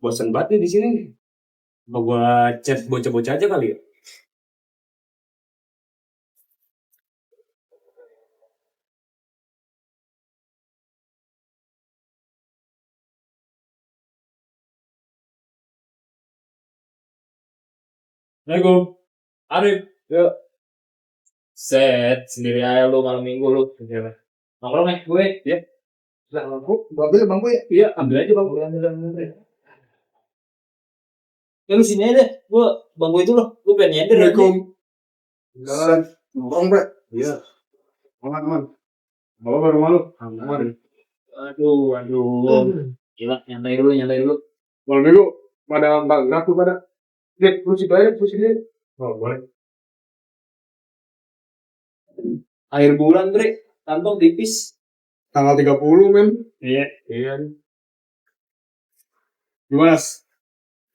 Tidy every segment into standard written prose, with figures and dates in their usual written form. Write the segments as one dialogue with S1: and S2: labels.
S1: bosan banget nih di sini. Mau gua chat bocah-bocah aja kali ya. Assalamualaikum. Arif. Yuk.
S2: Set, sendiri aja lu malam minggu lu. Nongkrong nih gue.
S1: Ya.
S3: Lah, ambil bangku ya?
S1: Iya, ambil aja bang.
S2: Ambil. Ya lu sini aja deh. Gue bangku itu loh. Gue pengen nyender.
S3: Assalamualaikum. Jalan. Nongkrong, Bre.
S1: Iya.
S3: Aman. Bawa baru malu.
S1: Aman.
S2: Aduh. Gila, nyantai dulu.
S3: Malam minggu pada bangga tuh pada. Dek, kursi dia.
S1: Oh, boleh.
S2: Akhir bulan, Bre. Kantong tipis.
S3: Tanggal 30, men.
S1: Iya.
S3: Gimana?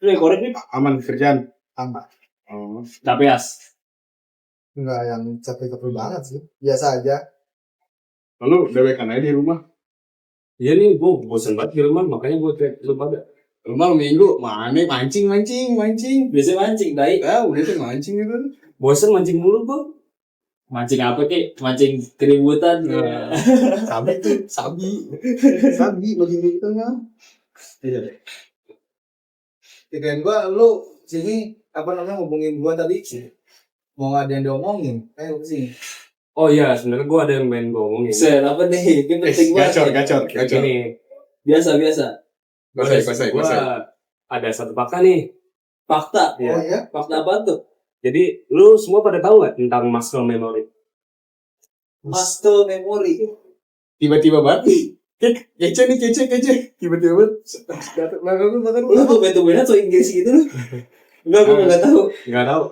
S2: Lu korek nih.
S3: Aman kerjaan.
S4: Aman.
S3: Oh.
S2: Tapi as.
S4: Enggak yang capek-capek banget sih. Biasa aja.
S3: Lalu dewekan aja di rumah.
S1: Iya nih, gua bosan banget di rumah, makanya gua chat lu pada.
S3: Malam minggu mana mancing.
S2: Biasanya mancing, dai.
S3: Udah tuh mancing gitu.
S1: Bosan mancing mulu gua.
S2: Mancing apa kek? Mancing keributan.
S4: Sabi begini gitu kan.
S3: Iya.
S4: Kirain gua lu sini apa namanya ngomongin gua tadi mau ada yang diomongin sih.
S1: Oh iya, sebenarnya gua ada yang main ngomongin.
S2: Set, apa nih? Ini penting banget.
S3: Gacor.
S1: Ini
S2: Biasa.
S1: gua ada satu fakta nih.
S2: Fakta.
S1: Iya.
S4: Oh iya?
S2: Fakta apa tuh?
S1: Jadi lu semua pada tahu nggak tentang muscle memory?
S2: Muscle memory.
S3: Tiba-tiba banget. Kece. Tiba-tiba banget. Makan.
S2: Lu tuh bener-bener tuh Inggris gitu lu. Enggak, gue nggak tahu.
S1: Nggak tahu.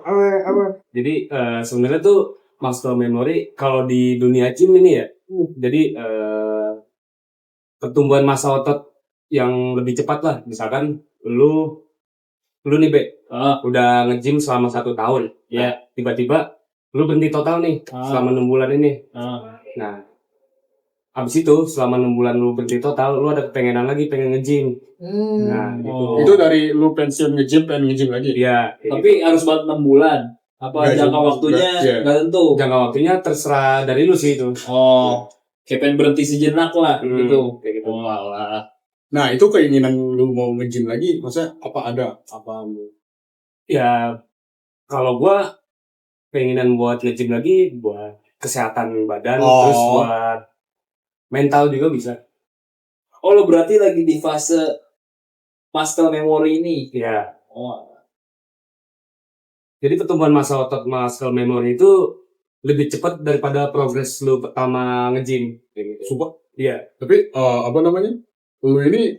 S3: Apa?
S1: Jadi sebenarnya tuh muscle memory kalau di dunia gym ini ya. Jadi pertumbuhan massa otot yang lebih cepat lah. Misalkan lu nih Be, udah nge-gym selama 1 tahun.
S2: Iya.
S1: Tiba-tiba lu berhenti total nih selama 6 bulan ini. Nah, abis itu selama 6 bulan lu berhenti total, lu ada kepengenan lagi pengen nge-gym. Nah, gitu.
S3: Itu dari lu pensiun nge-gym pengen nge-gym lagi.
S1: Iya.
S2: Tapi harus banget 6 bulan. Apa
S3: Nggak,
S2: jangka waktunya
S3: iya.
S2: nggak tentu.
S1: Jangka waktunya terserah dari lu sih itu.
S2: Oh, kayak pengen berhenti sejenak lah gitu.
S1: Kayak gitu.
S2: Oh alah.
S3: Nah, itu keinginan lu mau nge-gym lagi, maksudnya apa ada?
S1: Ya, kalau gua keinginan buat nge-gym lagi buat kesehatan badan, terus buat mental juga bisa.
S2: Oh, lo berarti lagi di fase muscle memory ini.
S1: Ya.
S2: Oh.
S1: Jadi pertumbuhan massa otot muscle memory itu lebih cepat daripada progres lu pertama nge-gym.
S3: Sumpah.
S1: Iya.
S3: Tapi apa namanya? Lu ini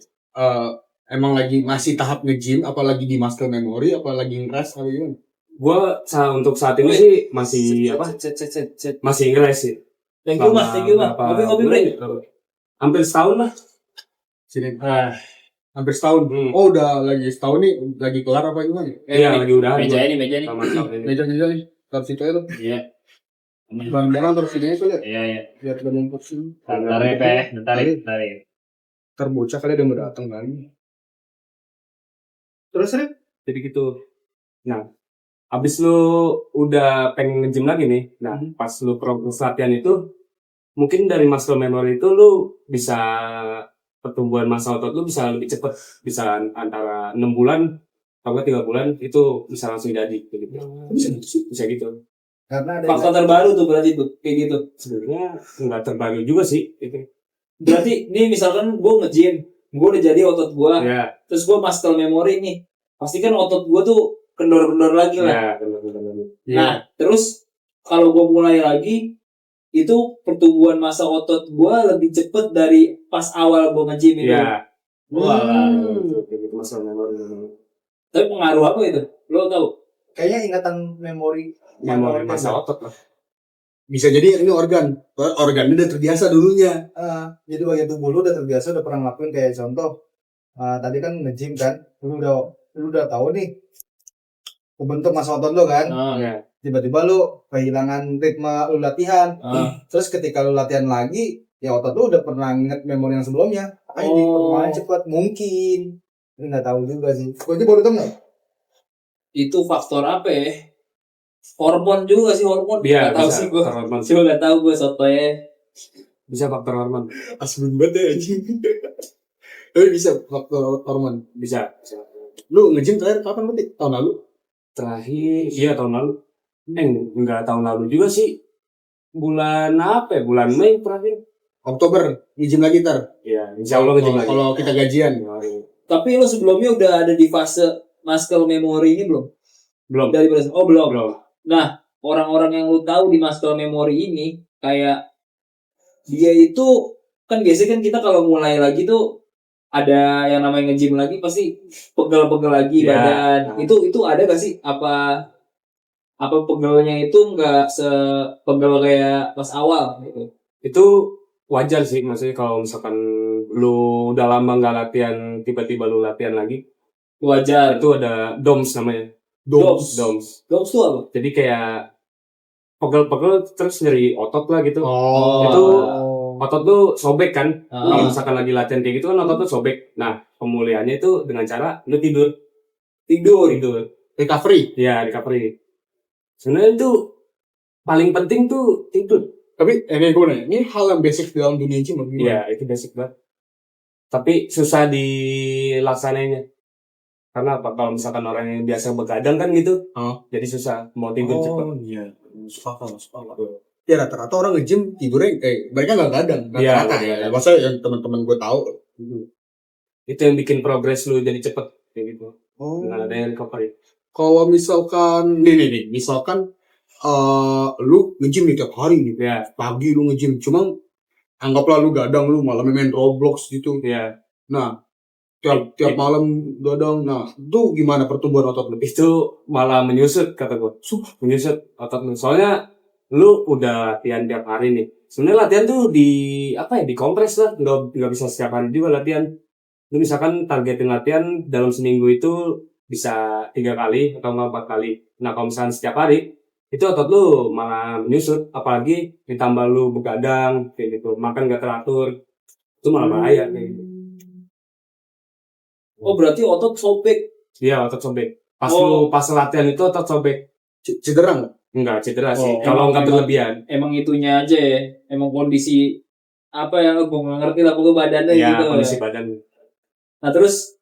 S3: emang lagi masih tahap nge-gym, apalagi di muscle memory, apalagi ngeras apa gimana?
S1: Gua untuk saat ini sih masih masih ngeles sih.
S2: Thank you, Mas. Ngopi-ngopi, Bre.
S1: Hampir setahun lah.
S3: Sini. Hampir setahun. Oh, udah lagi setahun nih, lagi kelar apa gimana?
S1: Iya, lagi udah.
S2: Meja ini.
S3: Meja nih. Taruh situ aja tuh.
S2: Iya.
S3: Barang-barang terus sini aja lihat.
S2: Iya.
S3: Biar gak numpuk sini.
S2: Bentar ya.
S3: Terbocah kali ada yang mau datang kan.
S4: Terus Rip?
S1: Jadi gitu. Nah, abis lu udah pengen nge-gym lagi nih, nah pas lu progres latihan itu, mungkin dari muscle memory itu lu bisa pertumbuhan massa otot lu bisa lebih cepet, bisa antara 6 bulan atau 3 bulan itu bisa langsung jadi gitu. Bisa gitu.
S4: Karena ada
S2: Fakta terbaru tuh berarti tuh kayak gitu.
S1: Sebenarnya nggak terbaru juga sih itu.
S2: Berarti nih misalkan gue nge-gym, gue udah jadi otot gue,
S1: Ya.
S2: terus gue muscle memory nih, pasti kan otot gue tuh kendor-kendor lagi lah.
S1: Ya, benar.
S2: Nah, terus kalau gue mulai lagi, itu pertumbuhan massa otot gue lebih cepet dari pas awal gue nge-gym itu.
S1: Ya.
S2: Wah,
S1: Kayak gitu muscle memory.
S2: tapi pengaruh apa itu? Lo tau?
S4: kayaknya ingatan memori
S1: Massa otot lah.
S3: Bisa jadi ini organnya udah terbiasa dulunya.
S4: jadi bagian tubuh lu udah terbiasa, udah pernah ngelakuin. Kayak contoh tadi kan nge-gym kan, lu udah tahu nih membentuk massa otot lu kan.
S1: Ya.
S4: Tiba-tiba lu kehilangan ritme lu latihan. Terus ketika lu latihan lagi, ya otot lu udah pernah inget memori yang sebelumnya. Ini perkembangan cepat mungkin. Ini nggak tahu juga sih. Gue aja baru tahu nggak?
S2: Itu faktor apa ya? Hormon juga sih, hormon.
S1: Iya,
S2: Nggak tahu
S1: bisa.
S2: sih gue.
S1: Faktor hormon.
S2: Cuma nggak tahu gue sotonya.
S1: Bisa faktor hormon.
S3: Asbun banget ya anjing. Tapi bisa faktor hormon.
S1: Bisa.
S3: Lu nge-gym terakhir kapan berarti? Tahun lalu?
S1: Terakhir, iya tahun lalu. Enggak tahun lalu juga sih. Bulan apa ya? Bulan Mei terakhir.
S3: Oktober nge-gym lagi ntar.
S1: Iya, insya Allah nge-gym lagi.
S3: Kalau kita gajian.
S2: Tapi lo sebelumnya udah ada di fase muscle memory ini belum?
S1: Belum.
S2: Dari oh belum.
S1: Belum.
S2: Nah, orang-orang yang lu tahu di muscle memory ini kayak dia itu kan biasanya kan kita kalau mulai lagi tuh ada yang namanya nge-gym lagi pasti pegel-pegel lagi
S1: Ya.
S2: badan. Itu ada gak sih apa pegelnya itu nggak sepegel kayak pas awal gitu?
S1: Itu wajar sih, maksudnya kalau misalkan lu udah lama nggak latihan, tiba-tiba lu latihan lagi,
S2: Wajar.
S1: itu ada DOMS namanya.
S2: DOMS.
S1: DOMS.
S2: Dogs tuh apa?
S1: Jadi kayak pegel-pegel terus nyeri otot lah gitu.
S3: Oh.
S1: Itu otot tuh sobek kan.
S2: Ah.
S1: Kalau misalkan lagi latihan kayak gitu kan otot tuh sobek. Nah, pemulihannya itu dengan cara lu tidur. Tidur.
S3: Recovery.
S1: Ya, recovery. Sebenarnya itu paling penting tuh tidur.
S3: Tapi ini gue nanya, ini hal yang basic dalam dunia gym atau gimana?
S1: Iya, itu basic banget. Tapi susah dilaksanainya. Karena apa? Kalau misalkan orang yang biasa begadang kan gitu, jadi susah mau tidur cepat.
S3: Oh iya, masuk akal. Ya rata-rata orang nge-gym tidurnya mereka nggak kadang.
S1: Iya,
S3: Rata-rata
S1: iya.
S3: ya. Masa yang teman-teman gue tahu.
S1: Itu yang bikin progres lu jadi cepet kayak gitu.
S3: Oh.
S1: Dengan adanya recovery.
S3: Kalau misalkan nih, misalkan lu nge-gym nih tiap hari nih,
S1: Ya,
S3: pagi lu nge-gym, cuma anggaplah lu gadang, lu malam main Roblox gitu.
S1: ya.
S3: Nah, tiap malam gadang, nah itu gimana pertumbuhan otot lu?
S1: Itu malah menyusut kata gue. Menyusut otot lu. Soalnya lu udah latihan tiap hari nih. Sebenarnya latihan tuh dikompres lah. Nggak bisa setiap hari juga latihan. Lu misalkan targetin latihan dalam seminggu itu bisa 3 kali atau 4 kali. Nah, kalau misalkan setiap hari, itu otot lu malah menyusut. Apalagi ditambah lu begadang, kayak gitu. Makan gak teratur. Itu malah bahaya kayak gitu.
S2: Oh berarti otot sobek.
S1: Iya, otot sobek. Pas
S2: Oh.
S1: lu pas latihan itu otot sobek.
S3: Cedera nggak?
S1: Enggak, cedera sih.
S3: Oh,
S1: Kalau nggak
S2: emang-
S1: berlebihan.
S2: Emang itunya aja ya. Emang kondisi apa ya? Gue nggak ngerti lah pokoknya badannya
S1: Ya,
S2: gitu.
S1: kondisi badan.
S2: Nah terus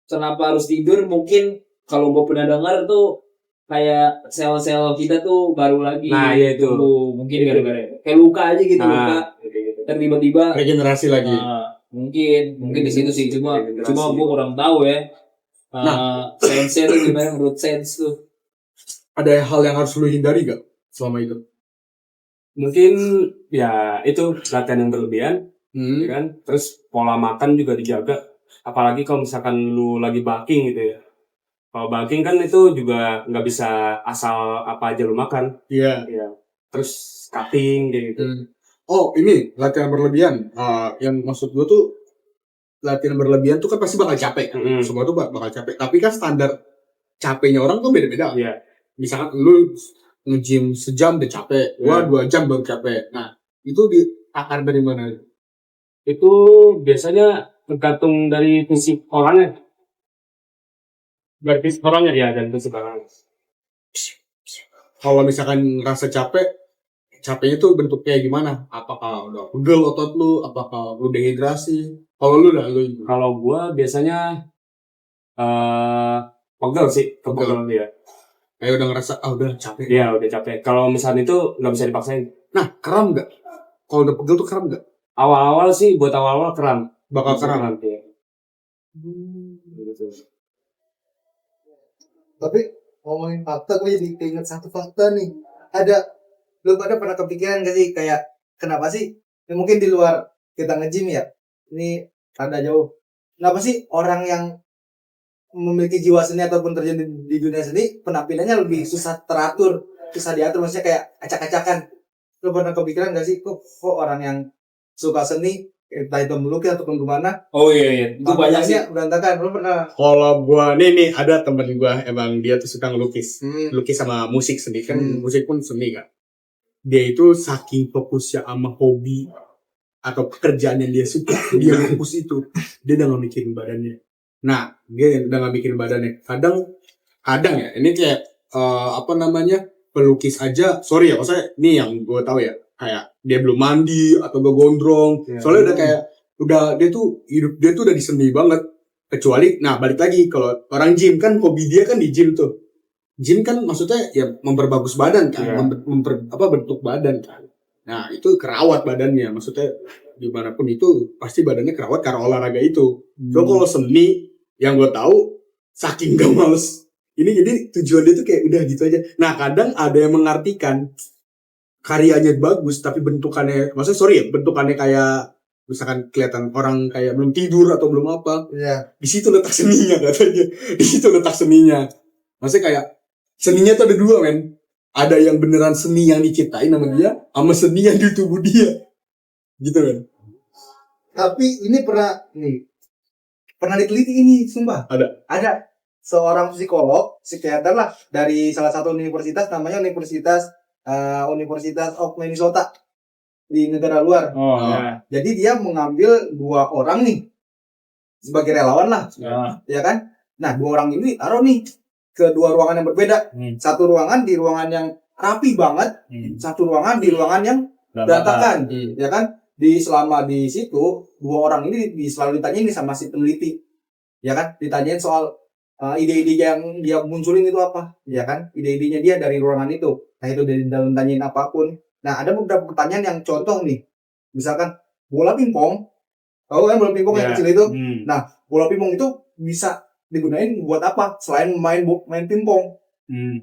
S2: kenapa harus tidur? Mungkin kalau gue pernah dengar tuh kayak sel-sel kita tuh baru lagi
S1: Nah, iya itu.
S2: tumbuh. Mungkin gara-gara kayak luka aja gitu, luka.
S1: Nah, kayak gitu.
S2: Dan tiba-tiba
S3: Regenerasi lagi.
S2: mungkin di situ sih. Cuma
S1: Regenerasi.
S2: gue kurang tahu ya. Sense tuh gimana menurut sense tuh?
S3: Ada hal yang harus lu hindari gak selama itu?
S1: Mungkin ya itu latihan yang berlebihan, ya kan? Terus pola makan juga dijaga. Apalagi kalau misalkan lu lagi bulking gitu ya. Kalau bulking kan itu juga nggak bisa asal apa aja lu makan.
S3: Iya.
S1: Ya. Terus cutting kayak gitu.
S3: Oh ini latihan berlebihan. Yang maksud gue tuh latihan berlebihan tuh kan pasti bakal capek.
S1: Mm-mm.
S3: Semua tuh bakal capek. Tapi kan standar capeknya orang tuh beda-beda.
S1: Iya.
S3: Misalkan lu nge-gym sejam udah capek, gua 2 jam baru capek. Nah itu ditakar dari mana?
S1: Itu biasanya tergantung dari fisik orangnya. Dari fisik orangnya ya, dan fisik orangnya.
S3: Kalau misalkan ngerasa capeknya tuh bentuk kayak gimana? Apakah udah pegel otot lu? Apakah lu dehidrasi? Kalau lu
S1: Kalau gua biasanya pegel sih, kepegel dia.
S3: kayak udah ngerasa udah capek.
S1: Iya, udah capek. Kalau misalnya itu nggak bisa dipaksain.
S3: Nah kram nggak? Kalau udah pegel tuh kram nggak?
S1: Awal-awal sih, buat awal-awal kram.
S3: Bakal kram.
S1: Iya. Gitu.
S4: Tapi ngomongin fakta, gue jadi keinget satu fakta nih. Lu pada pernah kepikiran gak sih kayak kenapa sih? Ya mungkin di luar kita nge-gym ya. Ini rada jauh. Kenapa sih orang yang memiliki jiwa seni ataupun terjun di dunia seni penampilannya lebih susah teratur, susah diatur, maksudnya kayak acak-acakan. Lu pernah kepikiran gak sih kok orang yang suka seni entah itu melukis ataupun gimana,
S2: Oh iya, itu banyak sih.
S4: tampilannya berantakan. Lu pernah
S3: Kalau gua nih ada temen gua emang dia tuh suka ngelukis, lukis sama musik seni kan, musik pun seni kan. Dia itu saking fokusnya sama hobi atau pekerjaan yang dia suka, dia fokus itu, dia udah gak mikirin badannya. Nah, dia udah nggak mikirin badannya. Kadang ya, ini kayak pelukis aja. Sorry ya, maksudnya ini yang gue tahu ya, kayak dia belum mandi atau gak gondrong. Soalnya udah kayak dia tuh hidup dia tuh udah di seni banget. Kecuali, nah balik lagi kalau orang gym kan hobi dia kan di gym tuh. Gym kan maksudnya ya memperbagus badan kan, bentuk badan kan. Nah itu kerawat badannya, maksudnya dimanapun itu pasti badannya kerawat karena olahraga itu. So kalau seni yang gue tahu saking gak males ini, jadi tujuan dia tuh kayak udah gitu aja. Nah kadang ada yang mengartikan karyanya bagus tapi bentukannya, maksudnya bentukannya kayak misalkan kelihatan orang kayak belum tidur atau belum apa.
S4: Iya.
S3: Di situ letak seninya katanya. Di situ letak seninya. Maksudnya kayak seninya tuh ada dua, men. Ada yang beneran seni yang diciptain sama dia, sama seni yang di tubuh dia. Gitu kan.
S4: Tapi ini pernah diteliti ini, sumpah. Ada seorang psikiater lah dari salah satu universitas, namanya Universitas of Minnesota di negara luar. Jadi dia mengambil 2 orang nih sebagai relawan lah, ya kan? Nah 2 orang ini taruh nih ke 2 ruangan yang berbeda. Satu ruangan di ruangan yang rapi banget, satu ruangan di ruangan yang berantakan, ya kan? Selama di situ 2 orang ini selalu ditanyain sama si peneliti, ya kan? Ditanyain soal ide-ide yang dia munculin itu apa, ya kan? Ide-idenya dia dari ruangan itu. Nah itu dari dalam tanyain apapun. Nah ada beberapa pertanyaan yang contoh nih, misalkan bola pingpong, tahu kan bola pingpong yang kecil itu? Nah bola pingpong itu bisa digunain buat apa selain main pingpong?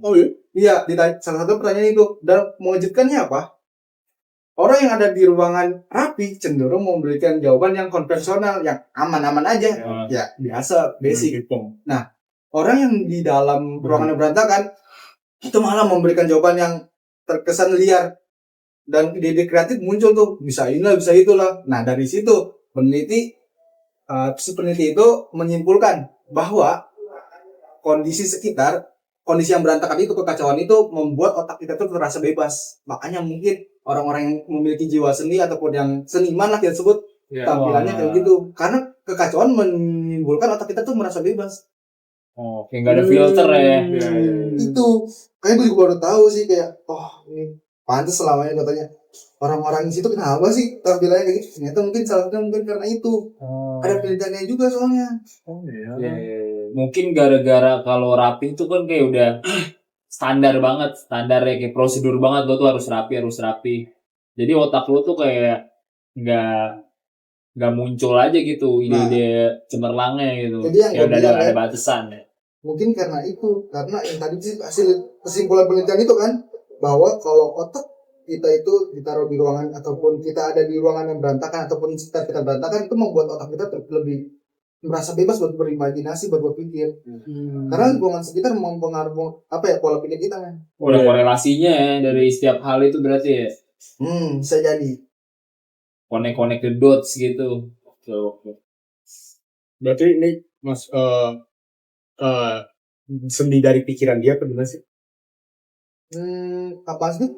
S4: Oh iya, salah satu pertanyaan itu. Dan mengejutkannya apa? Orang yang ada di ruangan rapi cenderung memberikan jawaban yang konvensional, yang aman-aman aja, ya biasa, basic. Nah orang yang di dalam ruangan yang berantakan itu malah memberikan jawaban yang terkesan liar. Dan ide-ide kreatif muncul tuh, bisa inilah, bisa itulah. Nah dari situ peneliti itu menyimpulkan bahwa kondisi yang berantakan itu, kekacauan itu membuat otak kita tuh terasa bebas. Makanya mungkin orang-orang yang memiliki jiwa seni ataupun yang seniman lah kita sebut, tampilannya kayak gitu. Karena kekacauan menimbulkan otak kita tuh merasa bebas.
S2: Kayak nggak ada filter ya.
S4: Itu kayak gue juga baru tahu sih, kayak ini pantas selamanya katanya orang-orang di situ kenapa sih tampilannya kayak gitu. Ternyata salah satunya mungkin karena itu. Ada penelitiannya juga soalnya.
S2: Mungkin gara-gara kalau rapi itu kan kayak udah standar ya, kayak prosedur banget, lo tuh harus rapi. Jadi otak lo tuh kayak nggak muncul aja gitu ide-ide cemerlangnya gitu.
S4: Jadi yang
S2: udah ada batasan ya.
S4: Mungkin karena yang tadi sih hasil kesimpulan penelitian itu kan, bahwa kalau otak kita itu ditaruh di ruangan ataupun kita ada di ruangan yang berantakan ataupun sekitar kita berantakan, itu membuat otak kita lebih merasa bebas buat berimajinasi, buat berpikir. Karena ruangan sekitar mempengaruhi pola pikir kita kan.
S2: Ada korelasinya ya dari setiap hal itu berarti ya.
S4: Bisa jadi.
S2: Connect the dots gitu. Oke.
S3: Berarti ini Mas seni dari pikiran dia apa gimana sih?
S4: Apa sih?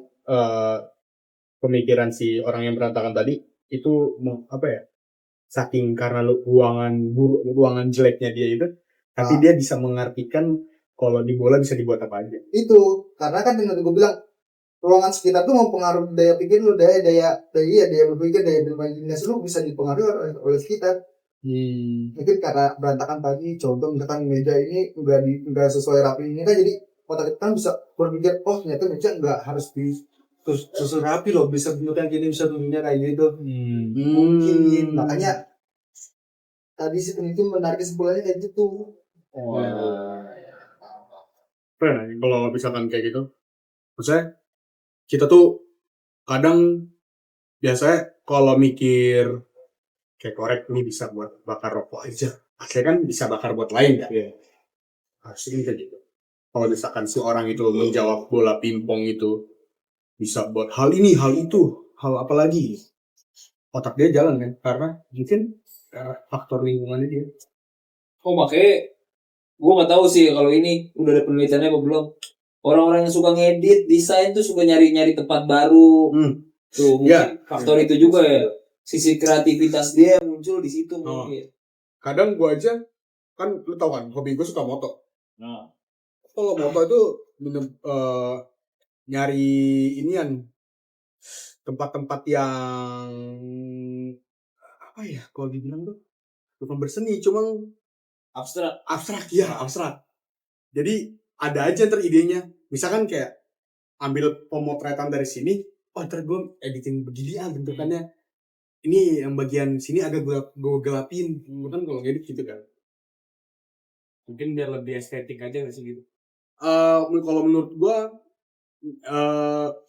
S3: Pemikiran si orang yang berantakan tadi itu saking karena ruangan jeleknya dia itu, tapi dia bisa mengartikan kalau di bola bisa dibuat apa aja. Itu
S4: karena kan dengan gue bilang ruangan sekitar tuh mempengaruhi daya pikir lu, daya berpikir, daya berimajinasi lu bisa dipengaruhi oleh sekitar. Mungkin karena berantakan tadi, contoh misalkan meja ini udah sesuai rapinya kan, jadi otak kita kan bisa berpikir, ternyata meja nggak harus susun rapi loh, bisa bentuknya gini, bisa bentuknya kayak gitu. Mungkin makanya tadi si peneliti menarik kesimpulannya kayak gitu.
S3: Kalau misalkan kayak gitu, maksudnya kita tuh kadang biasanya kalau mikir kayak korek ini bisa buat bakar rokok aja, akhirnya kan bisa bakar buat lain kan? Harusnya kayak gitu. Kalau misalkan si orang itu menjawab bola pingpong itu bisa buat hal ini, hal itu, hal apa lagi, otak dia jalan kan, karena mungkin faktor lingkungannya dia.
S2: Makanya gue nggak tahu sih kalau ini udah ada penelitiannya apa belum. Orang-orang yang suka ngedit desain tuh suka nyari tempat baru. Tuh mungkin faktor itu juga ya, sisi kreativitas dia muncul di situ mungkin.
S3: Kadang gue aja kan lu tau kan hobi gue suka moto.
S2: Nah,
S3: Kalau moto itu nyari inian tempat-tempat yang apa ya kalau dibilang tuh bukan berseni cuma
S2: abstrak.
S3: abstrak ya abstrak. Jadi ada aja ntar idenya. Misalkan kayak ambil pemotretan dari sini, oh ntar gue editing begini bentukannya. Ini yang bagian sini agak gue gelapin. Kan kalau ngedit gitu kan.
S1: Mungkin biar lebih estetik aja nggak sih gitu.
S3: Kalau menurut gue,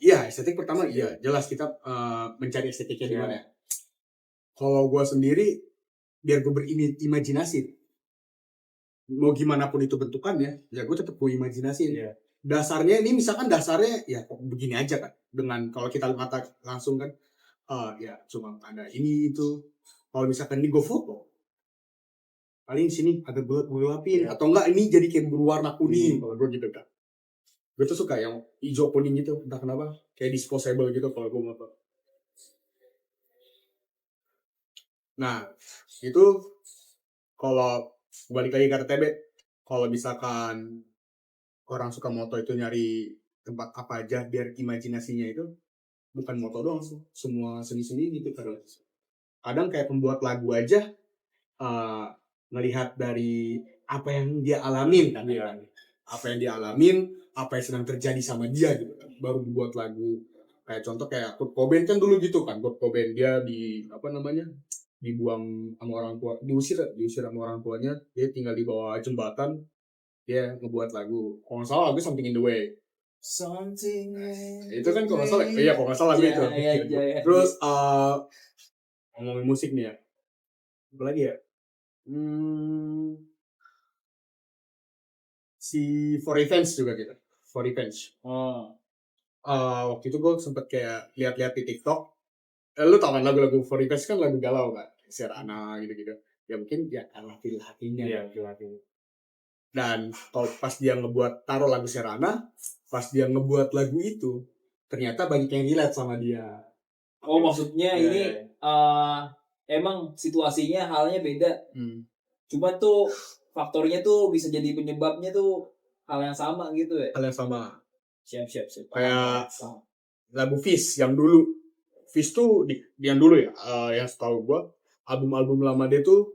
S3: ya estetik pertama iya jelas kita mencari estetiknya di mana. Kalau gue sendiri, biar gue berimajinasi. Mau gimana pun itu bentukannya, ya gue tetap gue imajinasiin.
S1: Iya.
S3: Dasarnya ini misalkan dasarnya ya begini aja kan. Dengan kalau kita mata langsung kan, ya cuma ada ini itu. Kalau misalkan ini gue foto, paling sini agak gue gelapin. Atau enggak ini jadi kayak berwarna kuning. Kalau gue gitu kan. Gue tuh suka yang hijau kuning gitu, entah kenapa. Kayak disposable gitu kalau gue moto. Nah, itu kalau balik lagi ke RTB, kalau misalkan orang suka moto itu nyari tempat apa aja biar imajinasinya itu bukan moto doang, semua seni-seni gitu kan. Kadang kayak pembuat lagu aja melihat dari apa yang dia alamin kan. Apa yang dia alamin, apa yang sedang terjadi sama dia gitu kan. Baru dibuat lagu. Kayak contoh kayak Kurt Cobain kan dulu gitu kan. Kurt Cobain dia dibuang sama orang tua, diusir sama orang tuanya, dia tinggal di bawah jembatan, dia ngebuat lagu. Kalau nggak salah lagu Something in the Way. Itu kan kalau nggak salah, kalau nggak salah lagu itu. Terus ngomongin musik nih ya, apa lagi ya? Si For Revenge juga gitu. For Revenge. Waktu itu gue sempet kayak lihat-lihat di TikTok. Lu tau kan lagu-lagu For Revenge kan lagu galau kan, Serana gitu-gitu. Ya mungkin dia kalah pilih hatinya.
S1: Iya, hatinya.
S3: Dan kalau pas dia taruh lagu Serana, pas dia ngebuat lagu itu, ternyata banyak yang relate sama dia.
S2: Oh maksudnya ini emang situasinya halnya beda. Cuma tuh faktornya tuh bisa jadi penyebabnya tuh hal yang sama gitu ya.
S3: Hal yang sama.
S2: Siap.
S3: Kayak lagu Fish yang dulu. Fish tuh yang dulu ya, yang setahu gue album-album lama dia tuh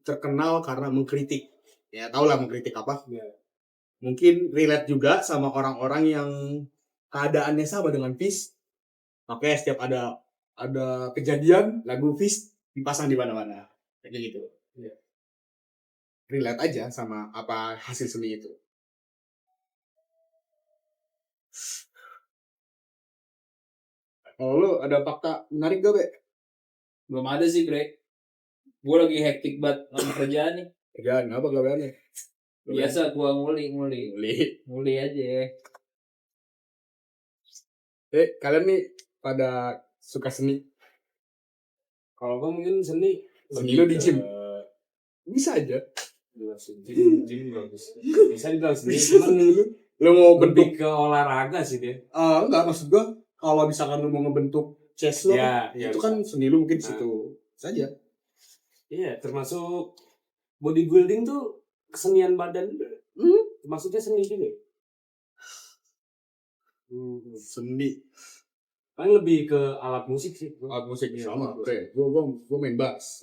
S3: terkenal karena mengkritik. Ya tau lah mengkritik apa. Mungkin relate juga sama orang-orang yang keadaannya sama dengan Fish. Makanya setiap ada kejadian lagu Fish dipasang di mana-mana. Kayak gitu. Relate aja sama apa hasil seni itu. Kalau lu ada fakta menarik gak, Be?
S2: Belum ada sih, Bre. Gue lagi hektik banget sama kerjaan nih.
S3: Kerjaan apa kerjaannya?
S2: Biasa gue nguli aja.
S3: Kalian nih pada suka seni?
S1: Kalau gue mungkin seni
S3: Lu di gym? Bisa aja.
S1: Gym bagus. Bisa dibilang seni, cuman
S3: Lu mau
S1: lebih ke olahraga sih dia.
S3: Enggak, maksud gua kalau misalkan lu mau ngebentuk chest lu, itu kan seni lu mungkin situ saja.
S1: Iya, termasuk bodybuilding tuh kesenian badan. Maksudnya seni juga.
S3: Seni.
S1: Paling lebih ke alat musik sih.
S3: Alat musik sama. Gua main bass.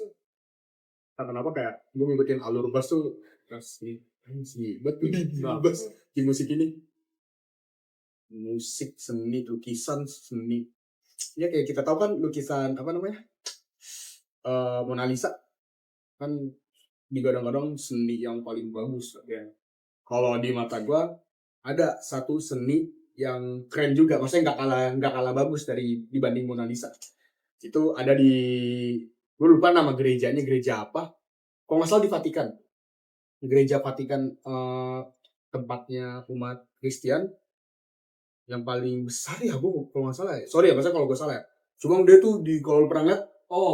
S3: Kenapa kayak gua ngikutin alur bass tuh sih betul di bass di musik ini. Musik, seni, lukisan, seni. Ya kayak kita tahu kan lukisan apa namanya? Mona Lisa kan digadang-gadang seni yang paling bagus ya. Kalau di mata gua ada satu seni yang keren juga, maksudnya nggak kalah bagus dibanding Mona Lisa. Itu ada gue lupa nama gerejanya, gereja apa? Kalau nggak salah di Vatikan. Gereja Vatikan tempatnya umat Kristen yang paling besar ya, gue kalau nggak salah ya. Sorry ya, maksudnya kalau gue salah ya. Cuma dia tuh kalau pernah lihat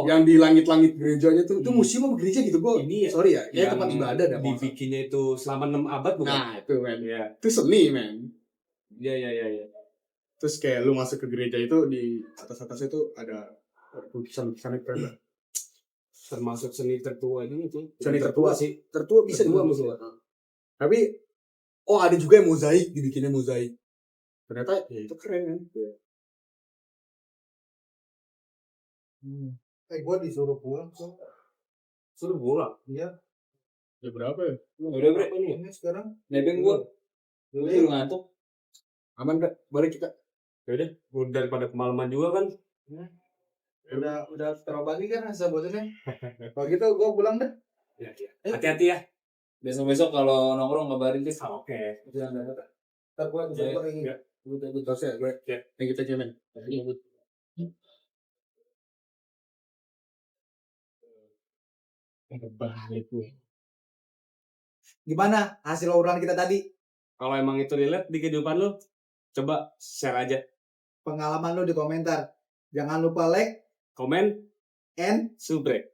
S3: yang di langit-langit gerejanya tuh, itu museum apa gereja gitu gue.
S1: Ini ya,
S3: sorry ya, kayak tempat ibadah dah.
S1: Dibikinnya itu selama 6 abad bukan?
S3: Nah itu men,
S1: ya.
S3: Itu seni men.
S1: Iya.
S3: Terus kayak lu masuk ke gereja itu di atas-atasnya tuh ada lukisan-lukisan keren.
S1: termasuk seni tertua ini tuh.
S3: Seni tertua
S1: sih.
S3: Tertua bisa
S1: Tertua
S3: dibilang.
S1: maksudnya.
S3: Tapi ada juga yang mozaik, dibikinnya mozaik. Ternyata ya itu keren kan.
S4: Gue disuruh pulang so.
S1: Suruh bola.
S4: Iya,
S3: Ya berapa ya?
S2: Udah bre,
S4: ini sekarang
S2: nebeng gua. Gua juga ngantuk.
S3: Aman gak? Balik kita.
S1: Ya udah, daripada kemalaman juga kan.
S4: udah terobati kan rasa bosannya. Kalau gitu gue pulang deh.
S1: Ya, ya. Hati-hati ya.
S2: Besok-besok kalau nongkrong ngabarin sih.
S1: Oke.
S4: Jangan ntar gue bisa
S2: Ya,
S4: lagi.
S1: ya.
S3: Terus ya gue. Yang kita cemen.
S4: Gimana hasil obrolan kita tadi?
S1: Kalau emang itu relate di kehidupan lu, coba share aja.
S4: Pengalaman lu di komentar. Jangan lupa like
S1: Komen,
S4: and
S1: subrek.